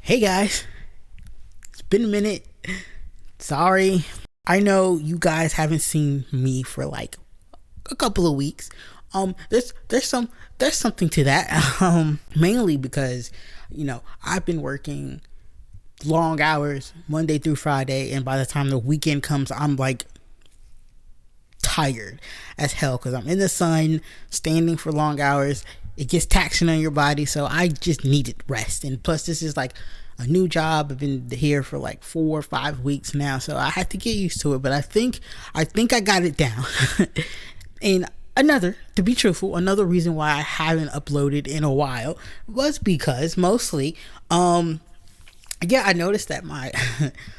Hey guys, it's been a minute. Sorry. I know you guys haven't seen me for like a couple of weeks. There's something to that. Mainly because, I've been working long hours Monday through Friday, and by the time the weekend comes, I'm like tired as hell because I'm in the sun, standing for long hours. It gets taxing on your body, so I just needed rest. And plus, this is like a new job. I've been here for like 4 or 5 weeks now, so I had to get used to it. But I think I got it down. And to be truthful, another reason why I haven't uploaded in a while was because mostly, I noticed that my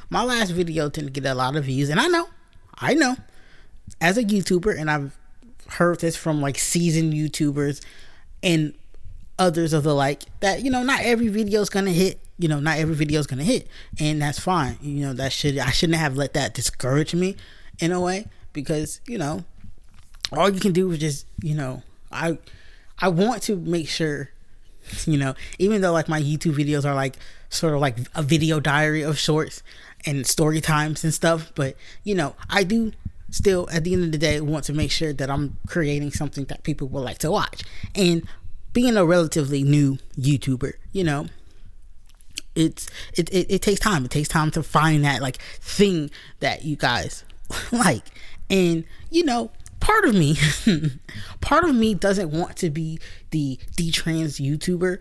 my last video didn't get a lot of views, and I know, as a YouTuber, and I've heard this from like seasoned YouTubers and others of the like, that not every video is gonna hit. And that's fine. I shouldn't have let that discourage me in a way, because all you can do is just I want to make sure, even though like my YouTube videos are like sort of like a video diary of sorts and story times and stuff, but I do still, at the end of the day, want to make sure that I'm creating something that people will like to watch. And being a relatively new YouTuber, it takes time. It takes time to find that like thing that you guys like. And part of me doesn't want to be the trans YouTuber.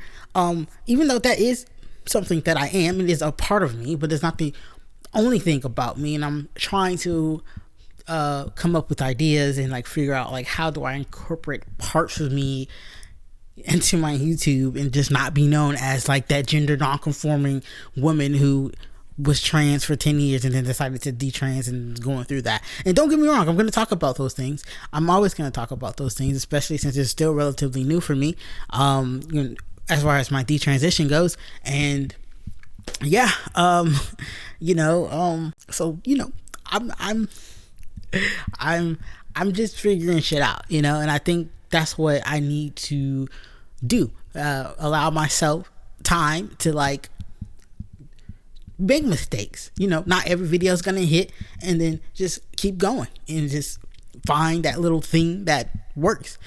Even though that is something that I am, it is a part of me, but it's not the only thing about me. And I'm trying to come up with ideas and like figure out like, how do I incorporate parts of me into my YouTube and just not be known as like that gender non-conforming woman who was trans for 10 years and then decided to detrans and going through that. And don't get me wrong, I'm going to talk about those things. I'm always going to talk about those things, especially since it's still relatively new for me, as far as my detransition goes. And so I'm just figuring shit out, and I think that's what I need to do. Allow myself time to like make mistakes. Not every video is gonna hit, and then just keep going and just find that little thing that works.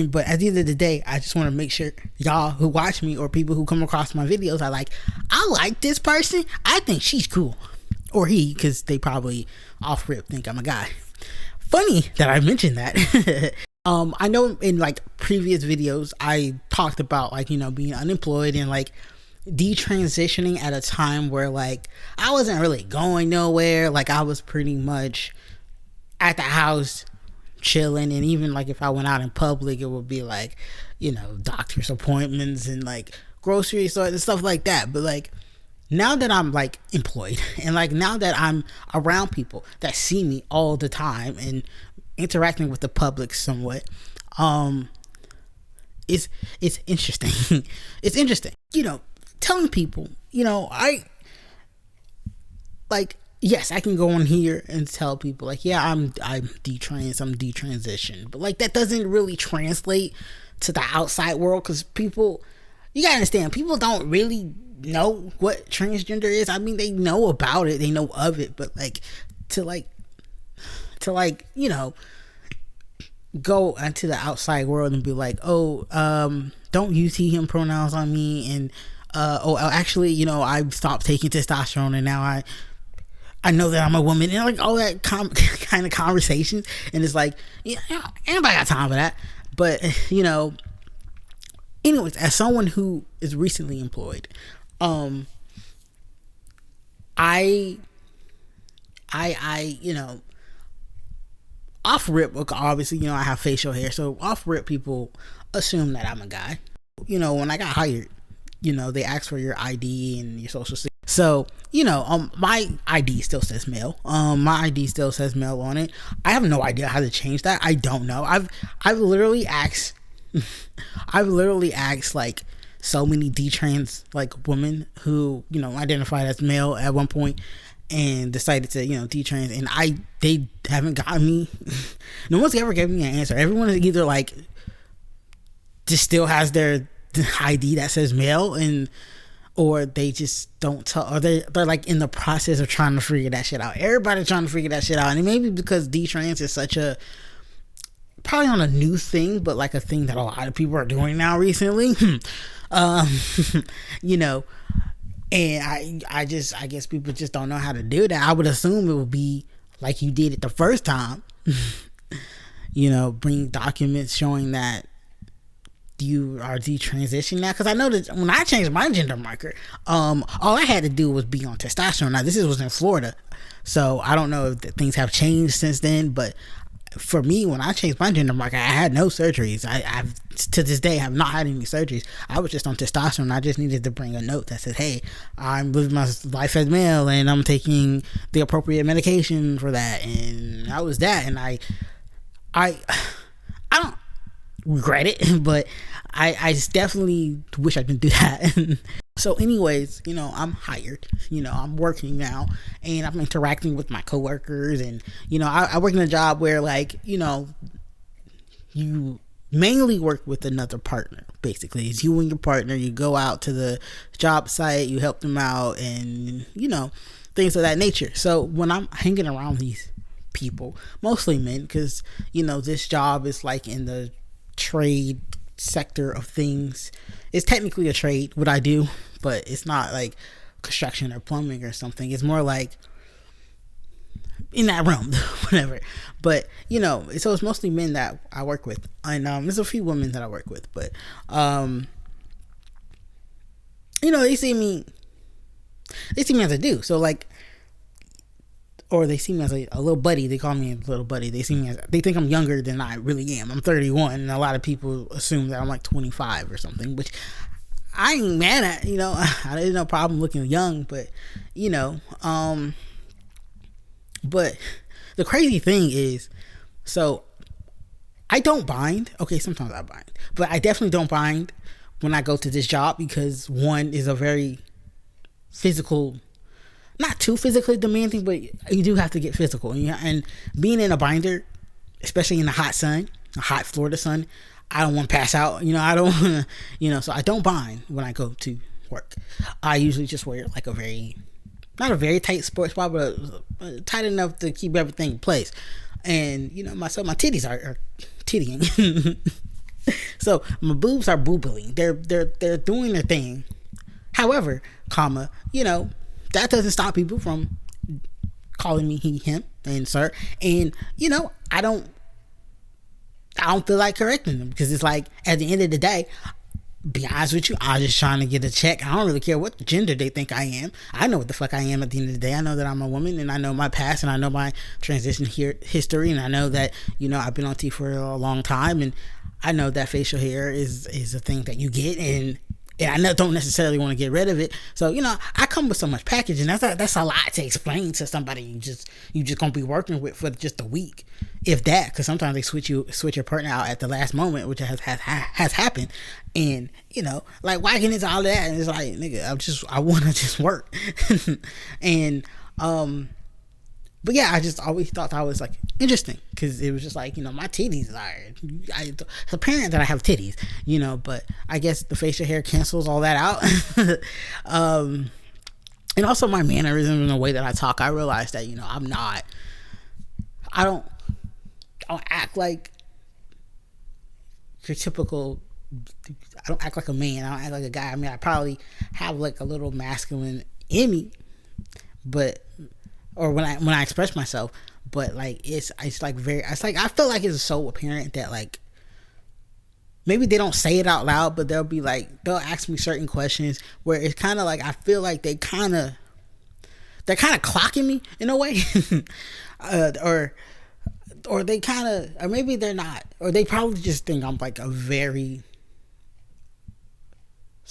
But at the end of the day, I just want to make sure y'all who watch me or people who come across my videos are like, I like this person, I think she's cool, or he, because they probably off rip think I'm a guy. Funny that I mentioned that. I know in like previous videos I talked about like being unemployed and like detransitioning at a time where like I wasn't really going nowhere. Like I was pretty much at the house chilling, and even like if I went out in public, it would be like doctor's appointments and like grocery stores and stuff like that. But like now that I'm like employed, and like now that I'm around people that see me all the time and interacting with the public somewhat, it's interesting. It's interesting, telling people, I like, yes, I can go on here and tell people like, yeah, I'm detrans, I'm detransitioned, but like that doesn't really translate to the outside world, because people, you gotta understand, people don't really know what transgender is. I mean, they know about it, they know of it, but like to go into the outside world and be like, don't use he him pronouns on me, and actually, I've stopped taking testosterone and now I know that I'm a woman, and like all that kind of conversations. And it's like, anybody got time for that? But anyways, as someone who is recently employed, I off rip, obviously, I have facial hair, so off rip people assume that I'm a guy. When I got hired, they ask for your ID and your social security. So, my ID still says male. My ID still says male on it. I have no idea how to change that. I don't know. I've literally asked like so many detrans like women who identified as male at one point and decided to detrans, and they haven't gotten me. No one's ever given me an answer. Everyone is either like just still has their ID that says male, and or they just don't tell, or they're like in the process of trying to figure that shit out. Everybody's trying to figure that shit out, and it may be because detrans is such a, probably not a new thing, but like a thing that a lot of people are doing now recently. um, you know, and I guess people just don't know how to do that. I would assume it would be like you did it the first time. Bring documents showing that you are detransitioning now, because I know that when I changed my gender marker, all I had to do was be on testosterone. Now this was in Florida, so I don't know if things have changed since then, but for me, when I changed my gender marker, I had no surgeries. I've to this day have not had any surgeries. I was just on testosterone. I just needed to bring a note that said, hey, I'm living my life as male and I'm taking the appropriate medication for that, and that was that. And I don't regret it, but I just definitely wish I didn't do that. So anyways, I'm hired, I'm working now, and I'm interacting with my coworkers, and I work in a job where, like, you mainly work with another partner. Basically, it's you and your partner. You go out to the job site, you help them out, and things of that nature. So when I'm hanging around these people, mostly men, because this job is like in the trade sector of things. It's technically a trade, what I do, but it's not like construction or plumbing or something. It's more like in that realm, whatever. But so it's mostly men that I work with, and there's a few women that I work with, but they see me as a dude, so like, or they see me as a little buddy. They call me a little buddy. They think I'm younger than I really am. I'm 31, and a lot of people assume that I'm like 25 or something, which I ain't mad at. I didn't no problem looking young, but but the crazy thing is, so I don't bind. Okay, sometimes I bind, but I definitely don't bind when I go to this job, because one is a very physical, not too physically demanding, but you do have to get physical. And being in a binder, especially in the hot sun, a hot Florida sun, I don't want to pass out. I don't want to, so I don't bind when I go to work. I usually just wear like not a very tight sports bra, but tight enough to keep everything in place. And my titties are tittying. So my boobs are boobling. They're doing their thing. However, that doesn't stop people from calling me he, him, and sir. And I don't feel like correcting them, because it's like, at the end of the day, be honest with you, I'm just trying to get a check. I don't really care what gender they think I am. I know what the fuck I am at the end of the day. I know that I'm a woman, and I know my past, and I know my transition history, and I know that I've been on T for a long time, and I know that facial hair is a thing that you get, and I don't necessarily want to get rid of it. So I come with so much packaging. That's a lot to explain to somebody you just gonna be working with for just a week, if that. Because sometimes they switch your partner out at the last moment, which has happened. And like, why get into all that? And it's like, nigga, I want to just work. And but yeah, I just always thought that was like interesting, because it was just like, my titties are, it's apparent that I have titties, but I guess the facial hair cancels all that out. And also my mannerisms and the way that I talk, I realized that, I don't act like your typical, I don't act like a man. I don't act like a guy. I mean, I probably have like a little masculine in me, but, or when I express myself, but like, it's like I feel like it's so apparent that, like, maybe they don't say it out loud, but they'll ask me certain questions where it's kind of like, I feel like they're kind of clocking me in a way. Or they kind of, or maybe they're not, or they probably just think I'm like a very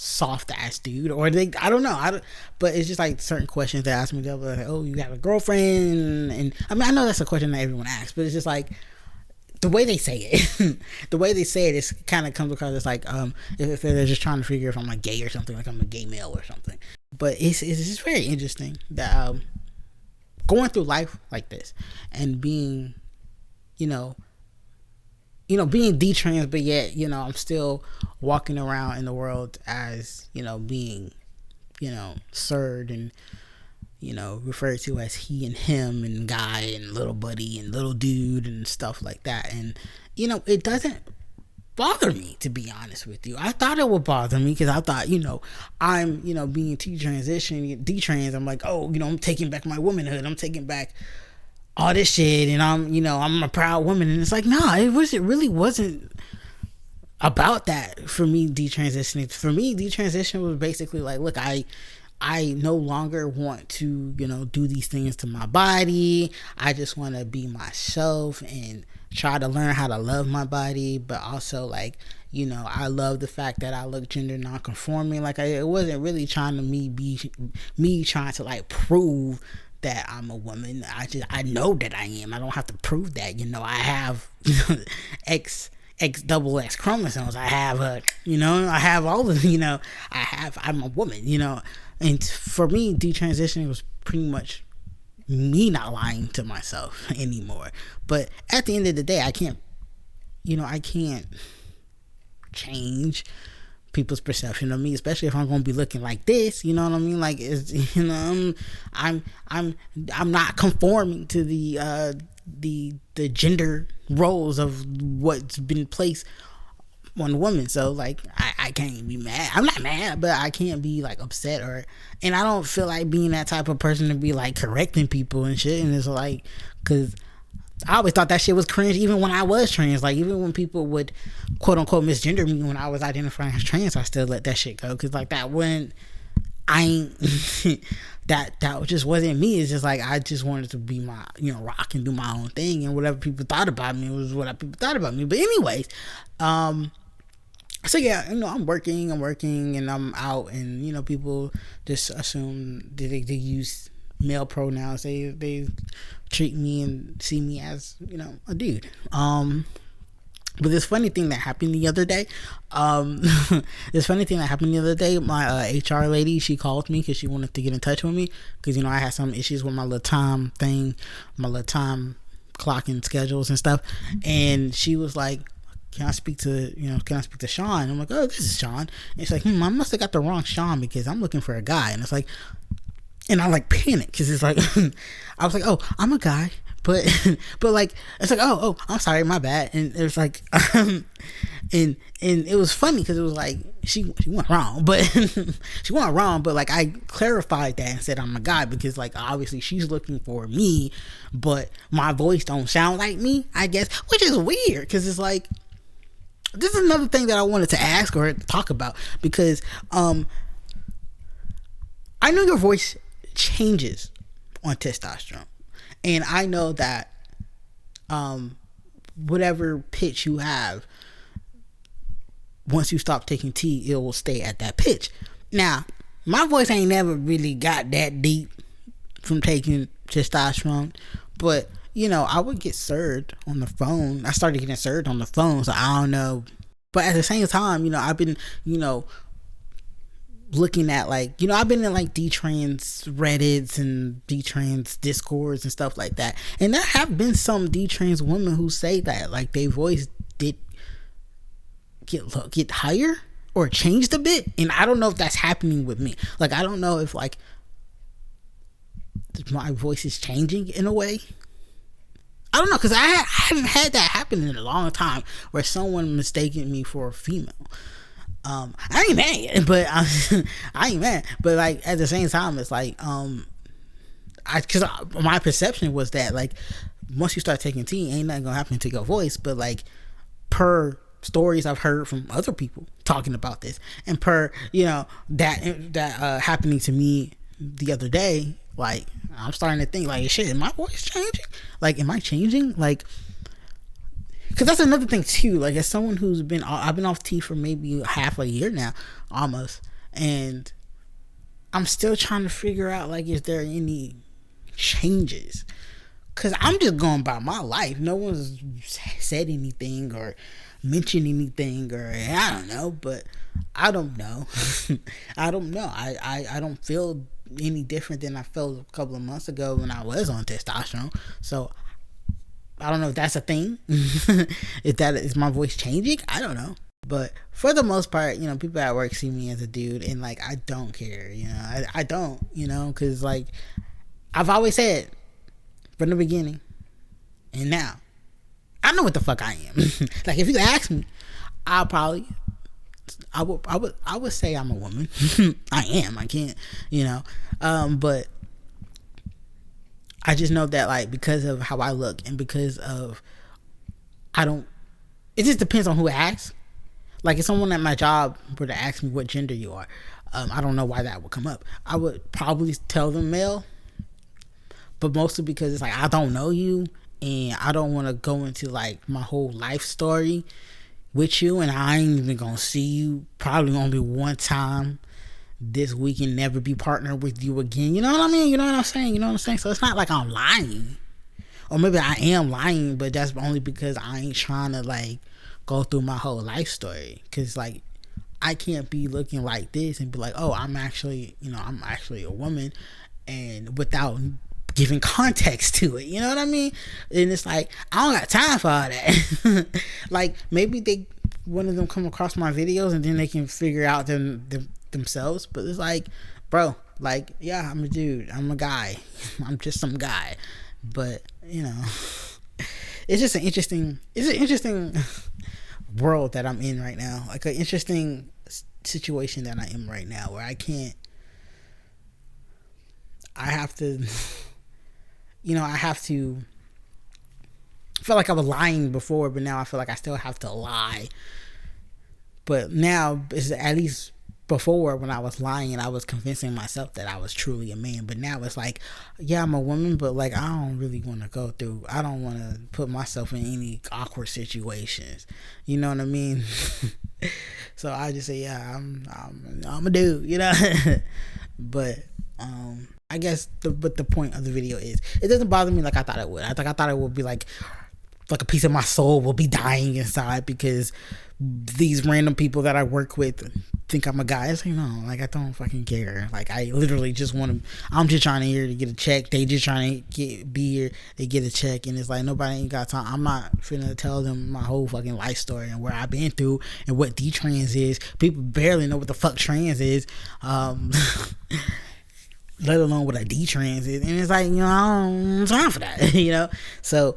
soft ass dude, or I don't know, but it's just like certain questions they ask me. They'll be like, oh, you got a girlfriend? And I mean, I know that's a question that everyone asks, but it's just like the way they say it. The way they say it is kind of comes across as like, if they're just trying to figure if I'm like gay or something, like I'm a gay male or something. But it's just very interesting that going through life like this and being, being detrans, but yet, I'm still walking around in the world as, being Sirred and referred to as he and him and guy and little buddy and little dude and stuff like that. And it doesn't bother me, to be honest with you. I thought it would bother me because I thought, I'm, being detrans. I'm like, oh, I'm taking back my womanhood. I'm taking back all this shit, and I'm a proud woman. And it's like, nah, it really wasn't about that for me. Detransitioning for me, detransition was basically like, look, I no longer want to, do these things to my body. I just want to be myself and try to learn how to love my body, but also like, I love the fact that I look gender non-conforming. Like it wasn't really trying to me trying to like prove that I'm a woman. I know that I am. I don't have to prove that. I have X double X chromosomes. I have I have all of I'm a woman. And for me, detransitioning was pretty much me not lying to myself anymore. But at the end of the day, I can't change people's perception of me, especially if I'm going to be looking like this. You know what I mean? Like, I'm not conforming to the gender roles of what's been placed on women. So like, I can't be mad. I'm not mad, but I can't be like upset and I don't feel like being that type of person to be like correcting people and shit. And it's like, cause I always thought that shit was cringe, even when I was trans. Like, even when people would quote unquote misgender me when I was identifying as trans, I still let that shit go. Cause like that when I ain't that just wasn't me. It's just like I just wanted to be my rock and do my own thing, and whatever people thought about me was what people thought about me. But anyways, so yeah, I'm working and I'm out, and people just assume that they use male pronouns. They treat me and see me as a dude. But this funny thing that happened the other day, my HR lady, she called me because she wanted to get in touch with me because I had some issues with my little time clocking schedules and stuff, and she was like, can I speak to Sean? I'm like, oh, this is Sean. And it's like, I must have got the wrong Sean because I'm looking for a guy. And it's like, and I like panic because it's like, I was like, oh, I'm a guy, but like, it's like, oh, I'm sorry, my bad. And it was like, and it was funny because it was like, she went wrong, but but like I clarified that and said I'm a guy because like obviously she's looking for me, but my voice don't sound like me, I guess, which is weird because it's like, this is another thing that I wanted to ask or talk about because I know your voice changes on testosterone, and I know that whatever pitch you have, once you stop taking T, it will stay at that pitch. Now, my voice ain't never really got that deep from taking testosterone, but I would get surged on the phone. I started getting surged on the phone, so I don't know. But at the same time, I've been, looking at like, I've been in like D-trans Reddits and D-trans Discords and stuff like that. And there have been some D-trans women who say that like their voice did get higher or changed a bit. And I don't know if that's happening with me. Like, I don't know if like my voice is changing in a way. I don't know, because I haven't had that happen in a long time where someone mistaken me for a female. I ain't mad, but I ain't mad, but like at the same time, it's like because my perception was that like once you start taking T, ain't nothing gonna happen to your voice. But like per stories I've heard from other people talking about this, and per that happening to me the other day, like I'm starting to think like, shit, is my voice changing? Like, am I changing? Like, because that's another thing too. Like, as someone who's I've been off T for maybe half a year now, almost, and I'm still trying to figure out like, is there any changes? Because I'm just going by my life. No one's said anything or mentioned anything, or I don't know. But I don't know. I don't know. I don't feel any different than I felt a couple of months ago when I was on testosterone. So I don't know if that's a thing. If that is my voice changing, I don't know. But for the most part, people at work see me as a dude, and like I don't care. I don't. Because like I've always said from the beginning, and now I know what the fuck I am. Like if you ask me, I'll probably I would say I'm a woman. I am. I can't. But I just know that like because of how I look and because of I don't. It just depends on who asks. Like if someone at my job were to ask me what gender you are, I don't know why that would come up. I would probably tell them male, but mostly because it's like I don't know you and I don't want to go into like my whole life story with you, and I ain't even gonna see you probably only one time this week and never be partnered with you again. You know what I mean? You know what I'm saying? So it's not like I'm lying, or maybe I am lying, but that's only because I ain't trying to like go through my whole life story. Because like I can't be looking like this and be like, oh, I'm actually a woman, and without giving context to it. You know what I mean? And it's like I don't got time for all that. Like maybe one of them come across my videos and then they can figure out themselves. But it's like, bro, like yeah, I'm a dude, I'm a guy, I'm just some guy. But it's just an interesting world that I'm in right now. Like an interesting situation that I am right now, where I have to I felt like I was lying before, but now I feel like I still have to lie. But now it's at least before when I was lying and I was convincing myself that I was truly a man. But now it's like, yeah, I'm a woman, but like I don't really want to I don't want to put myself in any awkward situations. You know what I mean? So I just say, yeah, I'm a dude, But I guess the point of the video is it doesn't bother me like I thought it would. I thought it would be like a piece of my soul will be dying inside because these random people that I work with think I'm a guy. It's like, no, like I don't fucking care. Like I literally just want to. I'm just trying to get a check. They just trying to be here. They get a check, and it's like nobody ain't got time. I'm not finna tell them my whole fucking life story and where I've been through and what D-trans is. People barely know what the fuck trans is. Let alone what a D-trans is. And it's like, I don't have time for that. So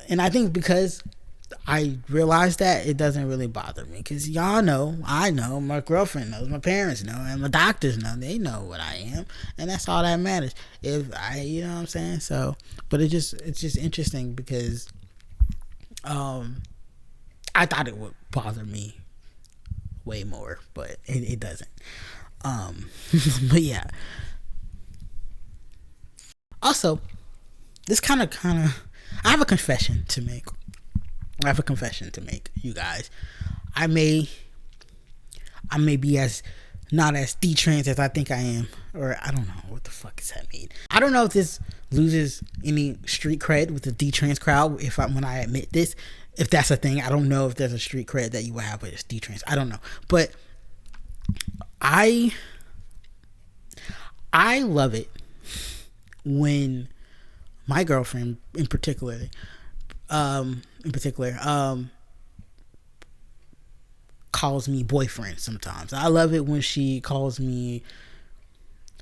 and I think because I realized that, it doesn't really bother me, because y'all know, I know, my girlfriend knows, my parents know, and my doctors know. They know what I am, and that's all that matters. If I, you know what I'm saying? So, but it's just interesting because I thought it would bother me way more, but it doesn't. But yeah. Also, this kind of I have a confession to make. You guys. I may be as not as D-trans as I think I am, or I don't know what the fuck does that mean. I don't know if this loses any street cred with the D-trans crowd when I admit this, if that's a thing. I don't know if there's a street cred that you would have with D-trans. I don't know, but I love it when my girlfriend in particular calls me boyfriend sometimes. I love it when she calls me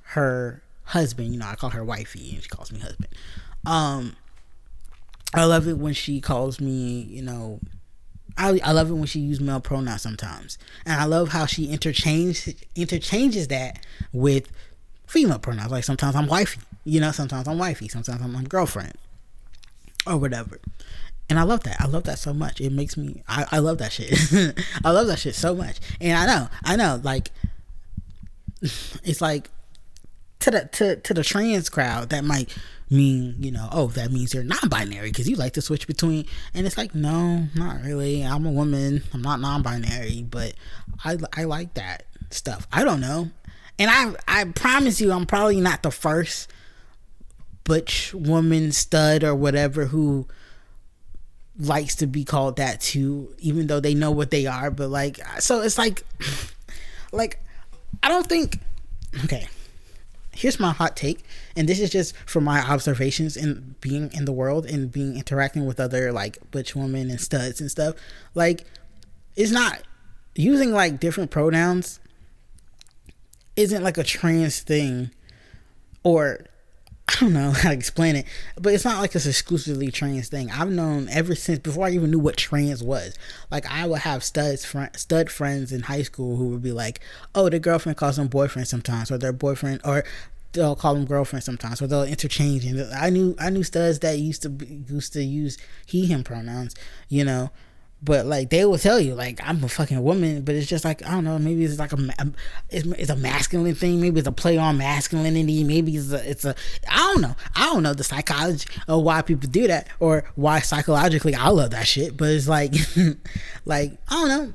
her husband. I call her wifey and she calls me husband. I love it when she calls me, I love it when she uses male pronouns sometimes. And I love how she interchanges that with female pronouns. Like sometimes I'm wifey, sometimes I'm wifey, sometimes I'm girlfriend or whatever. And I love that. I love that so much. It makes me, I love that shit. I love that shit so much. And I know, like, it's like, to the trans crowd, that might mean, that means you're non-binary because you like to switch between. And it's like, no, not really. I'm a woman. I'm not non-binary, but I like that stuff. I don't know. And I promise you, I'm probably not the first butch woman, stud, or whatever who likes to be called that too, even though they know what they are. But like, so it's like I don't think, okay, here's my hot take, and this is just from my observations in being in the world and interacting with other like butch women and studs and stuff. Like, it's not using like different pronouns isn't like a trans thing, or I don't know how to explain it, but it's not like it's exclusively trans thing. I've known ever since before I even knew what trans was. Like I would have stud friends in high school who would be like, "Oh, their girlfriend calls them boyfriend sometimes, or their boyfriend, or they'll call them girlfriend sometimes, or they'll interchange." And I knew studs that used to use he/him pronouns, you know. But like they will tell you like I'm a fucking woman, but it's just like I don't know. Maybe it's like it's a masculine thing. Maybe it's a play on masculinity. Maybe it's a I don't know the psychology of why people do that or why psychologically I love that shit. But it's like like I don't know.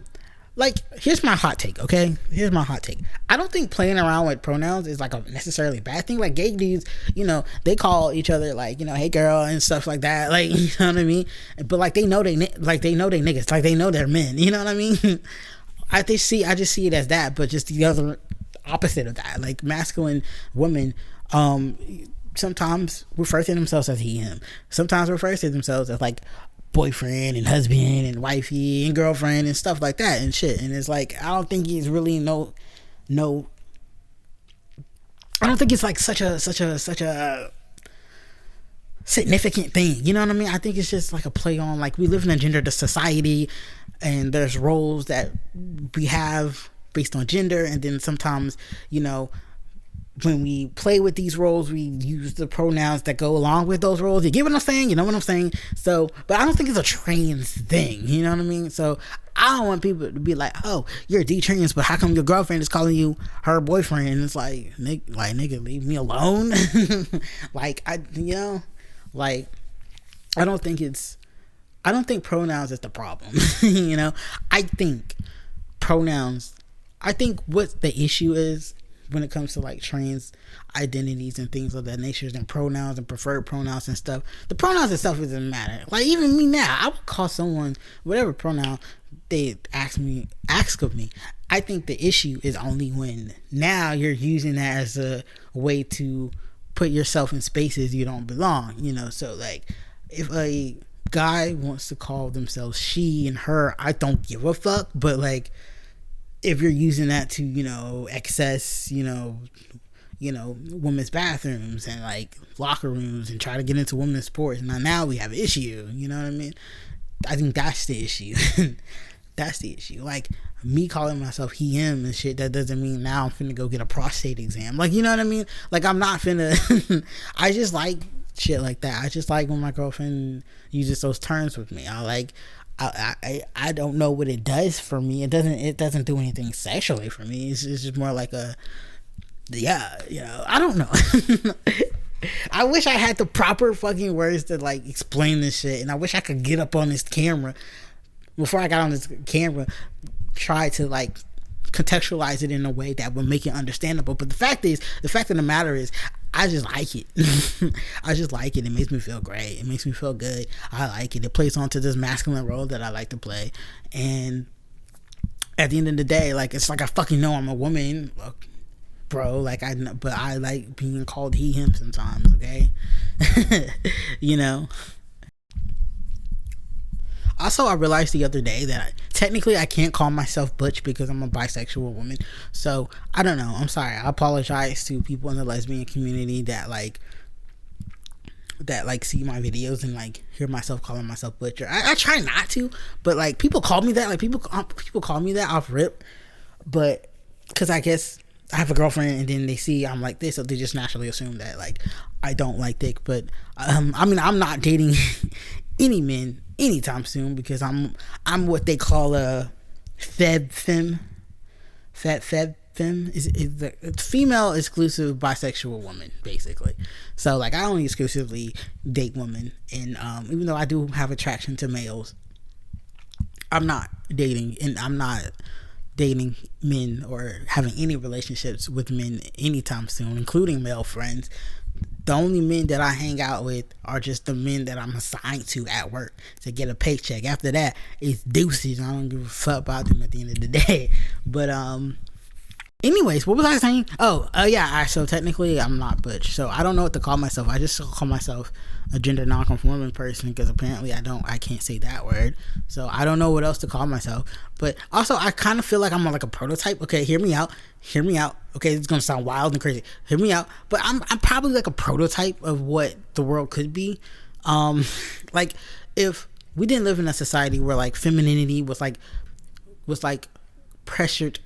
Like here's my hot take. Okay, here's my hot take. I don't think playing around with pronouns is like a necessarily bad thing. Like gay dudes, they call each other like hey girl and stuff like that. Like you know what I mean. But like they know they niggas. Like they know they're men. You know what I mean. I just see it as that, but just the other opposite of that. Like masculine women sometimes refer to themselves as he/him. Sometimes refer to themselves as like boyfriend and husband and wifey and girlfriend and stuff like that and shit. And it's like I don't think he's really no I don't think it's like such a significant thing, you know what I mean? I think it's just like a play on, like we live in a gendered society and there's roles that we have based on gender, and then sometimes when we play with these roles, we use the pronouns that go along with those roles. You get what I'm saying? You know what I'm saying? So, but I don't think it's a trans thing. You know what I mean? So, I don't want people to be like, "Oh, you're detrans, but how come your girlfriend is calling you her boyfriend?" And it's like, nigga, leave me alone. Like, I don't think pronouns is the problem. I think what the issue is when it comes to like trans identities and things of that nature and pronouns and preferred pronouns and stuff, the pronouns itself doesn't matter. Like even me now, I would call someone whatever pronoun they ask of me. I think the issue is only when now you're using that as a way to put yourself in spaces you don't belong, so like if a guy wants to call themselves she and her, I don't give a fuck. But like if you're using that to access women's bathrooms and like locker rooms and try to get into women's sports, now we have an issue. You know what I mean? I think that's the issue. That's the issue. Like me calling myself he/him and shit, that doesn't mean now I'm finna go get a prostate exam. Like, you know what I mean? Like I'm not finna I just like shit like that. I just like when my girlfriend uses those terms with me. I don't know what it does for me. It doesn't do anything sexually for me. It's just more like I don't know. I wish I had the proper fucking words to like explain this shit, and I wish I could get up on this camera before I got on this camera, try to like contextualize it in a way that would make it understandable. But the fact of the matter is I just like it. I just like it. It makes me feel great. It makes me feel good. I like it. It plays onto this masculine role that I like to play. And at the end of the day, like it's like I fucking know I'm a woman, look, bro. Like but I like being called he/him sometimes. Okay, Also, I realized the other day that technically I can't call myself butch because I'm a bisexual woman. So, I don't know. I'm sorry. I apologize to people in the lesbian community that see my videos and like hear myself calling myself butch. I try not to, but like people call me that. Like people call me that off rip. But because I guess I have a girlfriend and then they see I'm like this, so they just naturally assume that like I don't like dick. But I'm not dating any men anytime soon because I'm what they call a femme. Is the female exclusive bisexual woman basically. So like I only exclusively date women, and even though I do have attraction to males, I'm not dating men or having any relationships with men anytime soon, including male friends. The only men that I hang out with are just the men that I'm assigned to at work to get a paycheck. After that, it's deuces. I don't give a fuck about them at the end of the day. But Anyways, what was I saying? Oh, yeah. So technically, I'm not butch. So I don't know what to call myself. I just call myself a gender non-conforming person because apparently I can't say that word. So I don't know what else to call myself. But also, I kind of feel like I'm like a prototype. Okay, hear me out. Hear me out. Okay, it's gonna sound wild and crazy. Hear me out. But I'm probably like a prototype of what the world could be. Like if we didn't live in a society where like femininity was like pressured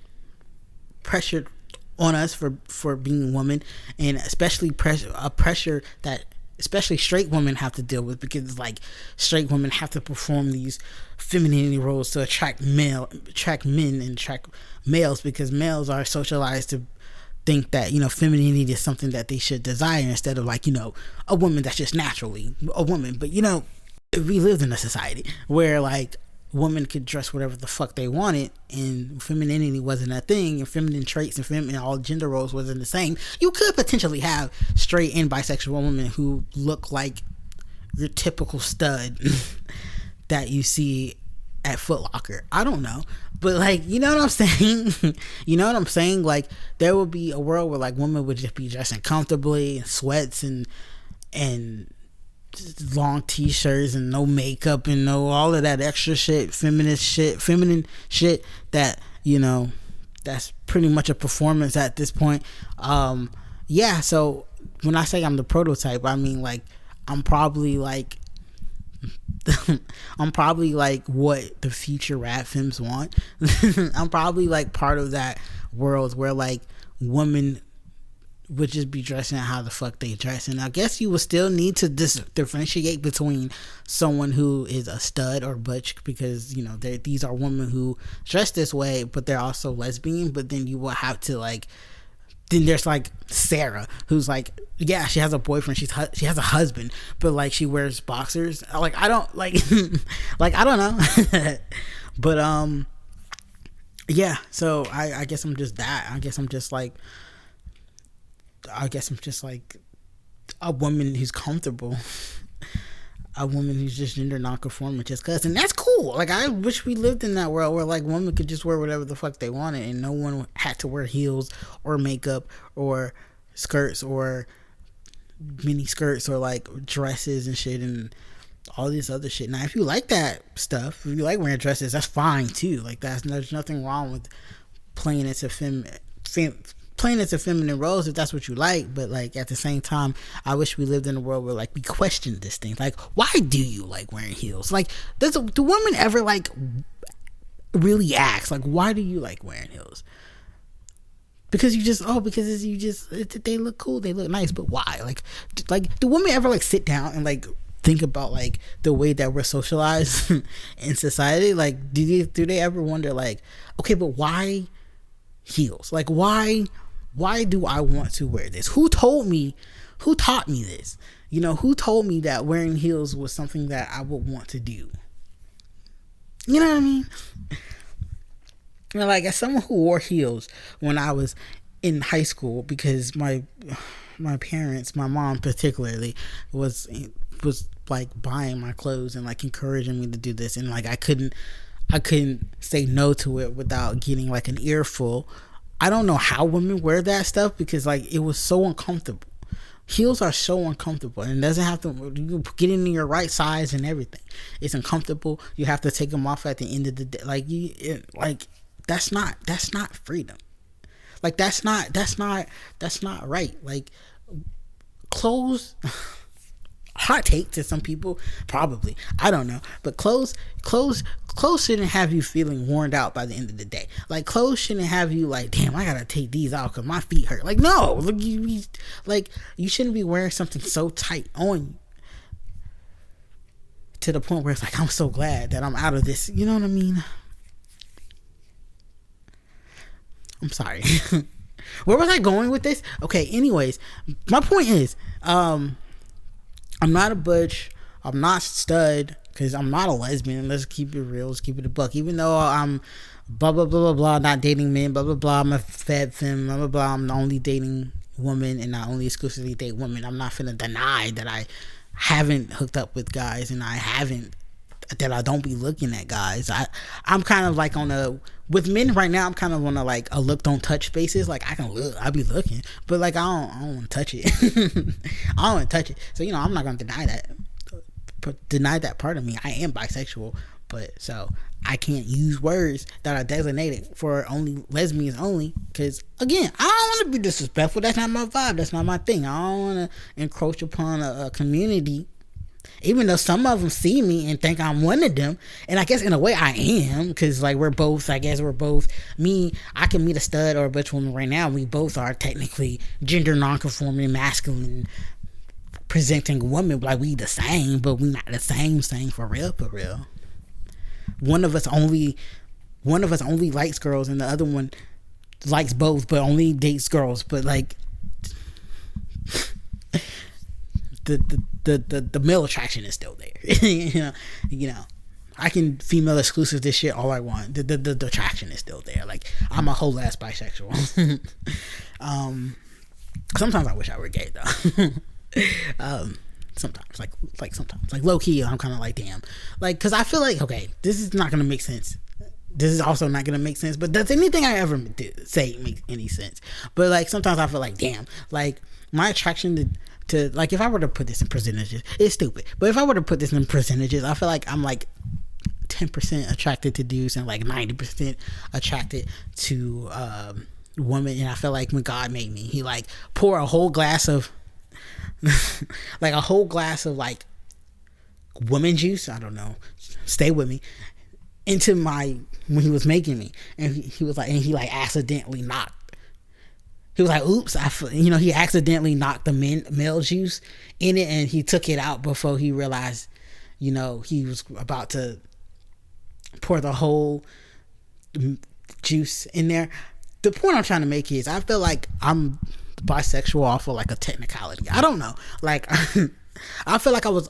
on us for being women, and especially pressure that especially straight women have to deal with, because like straight women have to perform these femininity roles to attract men and attract males, because males are socialized to think that femininity is something that they should desire, instead of like a woman that's just naturally a woman. But if we lived in a society where like women could dress whatever the fuck they wanted and femininity wasn't a thing, and feminine traits and all gender roles wasn't the same, you could potentially have straight and bisexual women who look like your typical stud that you see at Foot Locker. I don't know, but like, you know what I'm saying? You know what I'm saying? Like, there would be a world where like women would just be dressing comfortably in sweats and long t-shirts and no makeup and no all of that extra feminine shit that that's pretty much a performance at this point. Yeah, so when I say I'm the prototype, I mean like I'm probably like I'm probably like what the future rap films want. I'm probably like part of that world where like women would just be dressing how the fuck they dress. And I guess you would still need to differentiate between someone who is a stud or butch, because these are women who dress this way but they're also lesbian. But then you will have to like, then there's like Sarah, who's like, yeah, she has a boyfriend, she has a husband, but like she wears boxers. Like I don't like like I don't know. But yeah, so I guess I'm just that. I guess I'm just like a woman who's comfortable, a woman who's just gender non-conforming just cause, and that's cool. Like, I wish we lived in that world where like women could just wear whatever the fuck they wanted and no one had to wear heels or makeup or skirts or mini skirts or like dresses and shit and all this other shit. Now, if you like that stuff, if you like wearing dresses, that's fine too. Like, there's nothing wrong with playing into feminine roles if that's what you like. But like at the same time, I wish we lived in a world where like we questioned this thing. Like, why do you like wearing heels? Like, do women ever like really ask like, why do you like wearing heels? Because they look cool, they look nice, but why? Like do women ever like sit down and like think about like the way that we're socialized in society? Like, do they ever wonder like, okay, but why heels? Like, why do I want to wear this? Who taught me this? Who told me that wearing heels was something that I would want to do? You know what I mean? Like, as someone who wore heels when I was in high school, because my parents, my mom particularly, was like buying my clothes and like encouraging me to do this, and like I couldn't say no to it without getting like an earful. I don't know how women wear that stuff, because like it was so uncomfortable. Heels are so uncomfortable, and it doesn't have to, you get in your right size and everything. It's uncomfortable. You have to take them off at the end of the day. Like, that's not freedom. Like, that's not right. Like, clothes hot take to some people, probably, I don't know, but clothes shouldn't have you feeling worn out by the end of the day. Like, clothes shouldn't have you like, damn, I gotta take these off because my feet hurt. Like, no, look, you shouldn't be wearing something so tight on you to the point where it's like, I'm so glad that I'm out of this. You know what I mean? I'm sorry. Where was I going with this? Okay, anyways, my point is, I'm not a butch, I'm not stud, because I'm not a lesbian. Let's keep it real, let's keep it a buck. Even though I'm blah blah blah blah blah, not dating men, blah blah blah, I'm a fed femme, blah blah blah, I'm only dating women and I only exclusively date women. I'm not finna deny that I haven't hooked up with guys and I haven't that I don't be looking at guys. I'm kind of like on a, with men right now, I'm kind of on a like a look don't touch basis. Like I can look, I be looking, but like I don't want to touch it. I don't want to touch it. So I'm not gonna deny that part of me. I am bisexual, but so I can't use words that are designated for only lesbians only, because again, I don't want to be disrespectful. That's not my vibe. That's not my thing. I don't want to encroach upon a community, even though some of them see me and think I'm one of them. And I guess in a way I am, because like we're both me. I can meet a stud or a butch woman right now. We both are technically gender non-conforming, masculine presenting woman. Like we the same, but we not the same for real. One of us only likes girls and the other one likes both but only dates girls. But like the male attraction is still there. I can female exclusive this shit all I want. The attraction is still there. Like I'm a whole ass bisexual. Sometimes I wish I were gay though. Sometimes like low key I'm kind of like damn, like because I feel like okay, this is not gonna make sense. This is also not gonna make sense, but does anything I ever say make any sense? But like sometimes I feel like damn, like my attraction to like, if I were to put this in percentages, it's stupid, but if I were to put this in percentages, I feel like I'm like 10% attracted to dudes and like 90% attracted to women. And I feel like when God made me, he like pour a whole glass of like a whole glass of like woman juice, I don't know, stay with me, into my, when he was making me, and he was like, and he like accidentally knocked, he was like oops, he accidentally knocked the male juice in it, and he took it out before he realized he was about to pour the whole juice in there. The point I'm trying to make is I feel like I'm bisexual off of like a technicality. I don't know, like I feel like I was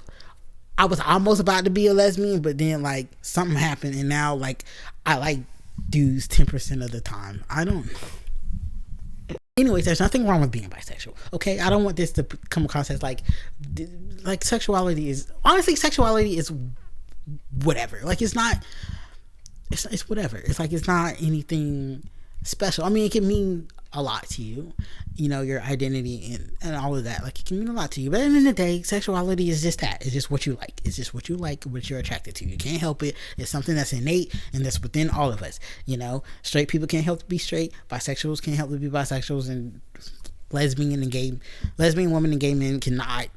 almost about to be a lesbian, but then like something happened and now like I like dudes 10% of the time. I don't know. Anyways, there's nothing wrong with being bisexual, okay? I don't want this to come across as like sexuality is whatever. Like it's not, it's whatever. It's like it's not anything special. I mean, it can mean a lot to you, your identity and all of that. Like it can mean a lot to you, but at the end of the day, sexuality is just that. It's just what you like. It's just what you like, what you're attracted to. You can't help it. It's something that's innate and that's within all of us. Straight people can't help to be straight. Bisexuals can't help to be bisexuals, and lesbian women and gay men cannot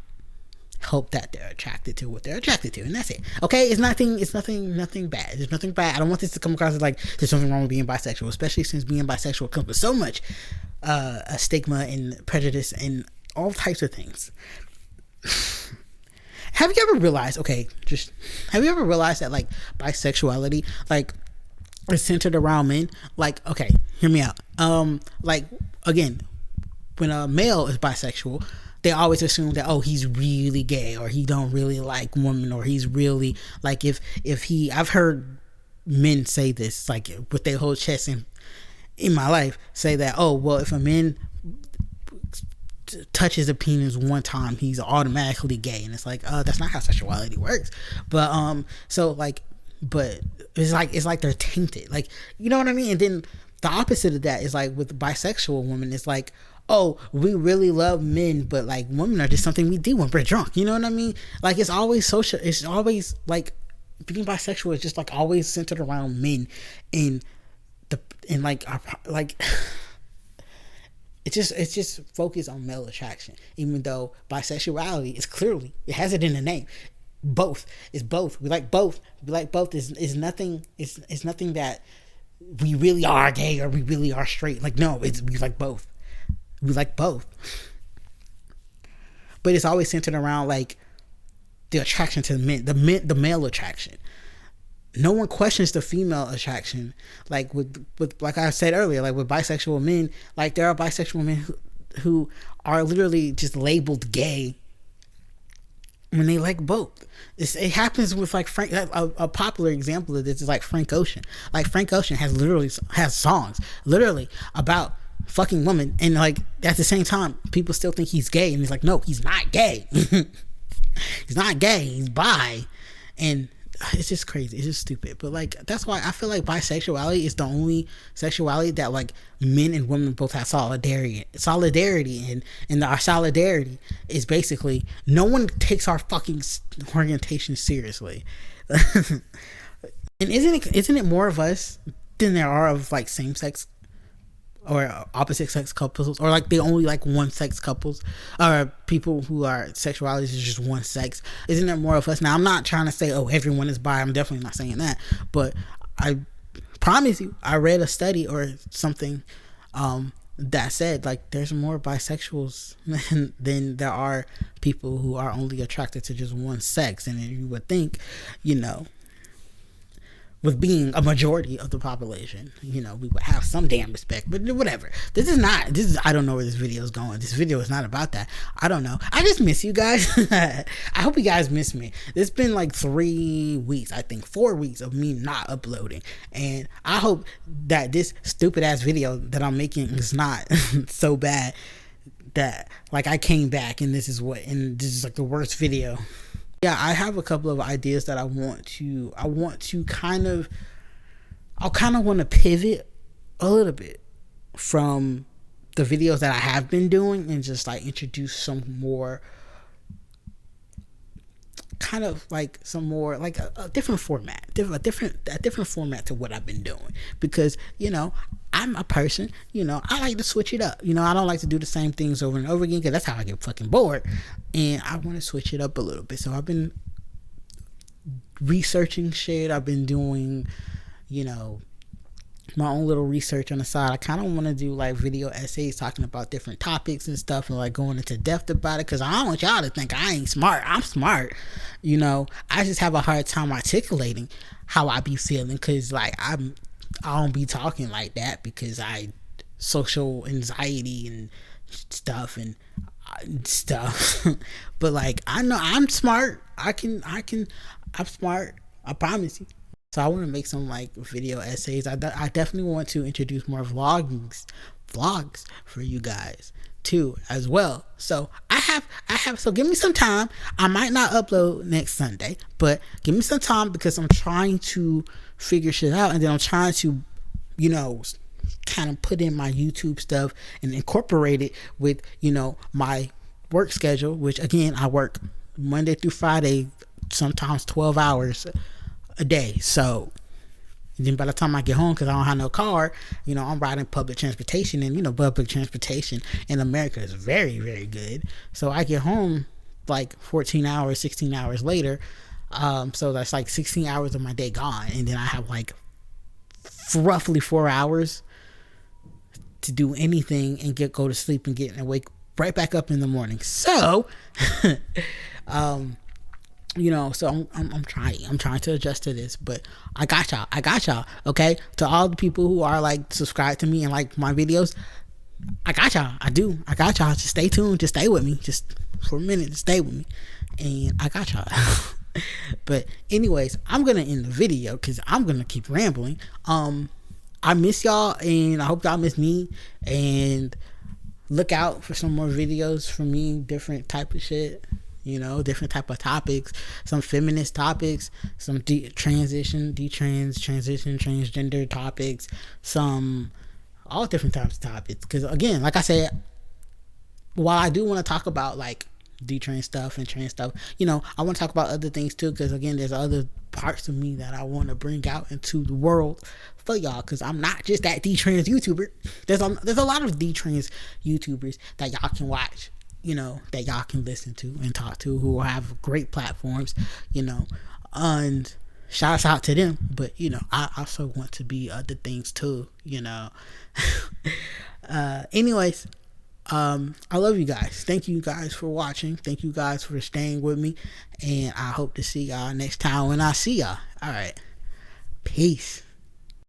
help that they're attracted to what they're attracted to, and that's it. Okay, it's nothing bad. There's nothing bad. I don't want this to come across as like there's something wrong with being bisexual, especially since being bisexual comes with so much a stigma and prejudice and all types of things. Have you ever realized that like bisexuality like is centered around men? Like, okay, hear me out. Like again, when a male is bisexual, they always assume that, oh, he's really gay, or he don't really like women, or he's really like, if he, I've heard men say this, like with their whole chest in my life, say that, oh, well, if a man touches a penis one time, he's automatically gay. And it's like, that's not how sexuality works. But so like, but it's like they're tainted, like, you know what I mean? And then the opposite of that is like with bisexual women, it's like, oh, we really love men, but like women are just something we do when we're drunk. You know what I mean? Like it's always social. It's always like being bisexual is just like always centered around men, and it's just focused on male attraction. Even though bisexuality is clearly, it has it in the name. Both. It's both. We like both. Is nothing. It's nothing that we really are gay or we really are straight. Like no, we like both. We like both, but it's always centered around like the attraction to the male attraction. No one questions the female attraction. Like with like I said earlier, like with bisexual men, like there are bisexual men who are literally just labeled gay when they like both. It happens with like Frank. A popular example of this is like Frank Ocean. Like Frank Ocean has songs literally about fucking woman, and like at the same time people still think he's gay, and he's like, no, he's not gay. He's not gay, he's bi. And it's just crazy. It's just stupid. But like that's why I feel like bisexuality is the only sexuality that like men and women both have solidarity, and our solidarity is basically no one takes our fucking orientation seriously. And isn't it more of us than there are of like same sex or opposite sex couples, or like they only like one sex couples, or people who are sexuality is just one sex? Isn't there more of us? Now I'm not trying to say, oh, everyone is bi. I'm definitely not saying that, but I promise you I read a study or something that said like there's more bisexuals than there are people who are only attracted to just one sex. And you would think, you know, with being a majority of the population, you know, we would have some damn respect. But whatever. I don't know where this video is going. This video is not about that. I don't know. I just miss you guys. I hope you guys miss me. It's been like 3 weeks, I think 4 weeks of me not uploading, and I hope that this stupid ass video that I'm making is not so bad that like I came back and this is like the worst video. Yeah, I have a couple of ideas that I want to kind of want to pivot a little bit from the videos that I have been doing and just like introduce some more kind of like some more like a different format, a different format to what I've been doing, because you know I'm a person, you know, I like to switch it up. You know, I don't like to do the same things over and over again, because that's how I get fucking bored, and I want to switch it up a little bit. So I've been researching shit. I've been doing, you know, my own little research on the side. I kind of want to do like video essays talking about different topics and stuff, and like going into depth about it, because I don't want y'all to think I ain't smart. I'm smart, you know. I just have a hard time articulating how I be feeling, because like I don't be talking like that because I social anxiety and stuff. But like I know I'm smart. I'm smart. I promise you. So I want to make some like video essays. I definitely want to introduce more vlogs for you guys too as well. So I have so give me some time. I might not upload next Sunday, but give me some time, because I'm trying to figure shit out, and then I'm trying to, you know, kind of put in my YouTube stuff and incorporate it with, you know, my work schedule, which again I work Monday through Friday, sometimes 12 hours a day. So then by the time I get home, because I don't have no car, you know, I'm riding public transportation, and you know, public transportation in America is very, very good. So I get home like 14 hours, 16 hours later. So that's like 16 hours of my day gone, and then I have like roughly 4 hours to do anything and go to sleep and wake right back up in the morning. So you know, so I'm trying to adjust to this, but I got y'all, okay? To all the people who are like subscribed to me and like my videos, I got y'all. I got y'all. Just stay tuned. Just stay with me. Just for a minute, just stay with me, and I got y'all. But anyways, I'm gonna end the video because I'm gonna keep rambling. I miss y'all, and I hope y'all miss me, and look out for some more videos from me, different type of shit, you know, different type of topics, some feminist topics, some transgender topics, some all different types of topics. Because again, like I said, while I do want to talk about like detrans stuff and trans stuff, you know, I want to talk about other things too, because again, there's other parts of me that I want to bring out into the world for y'all, because I'm not just that detrans YouTuber. There's a lot of detrans YouTubers that y'all can watch, you know, that y'all can listen to and talk to, who have great platforms, you know, and shouts out to them. But you know, I also want to be other things too, you know. Anyways, I love you guys. Thank you guys for watching. Thank you guys for staying with me, and I hope to see y'all next time when I see y'all. All right, peace.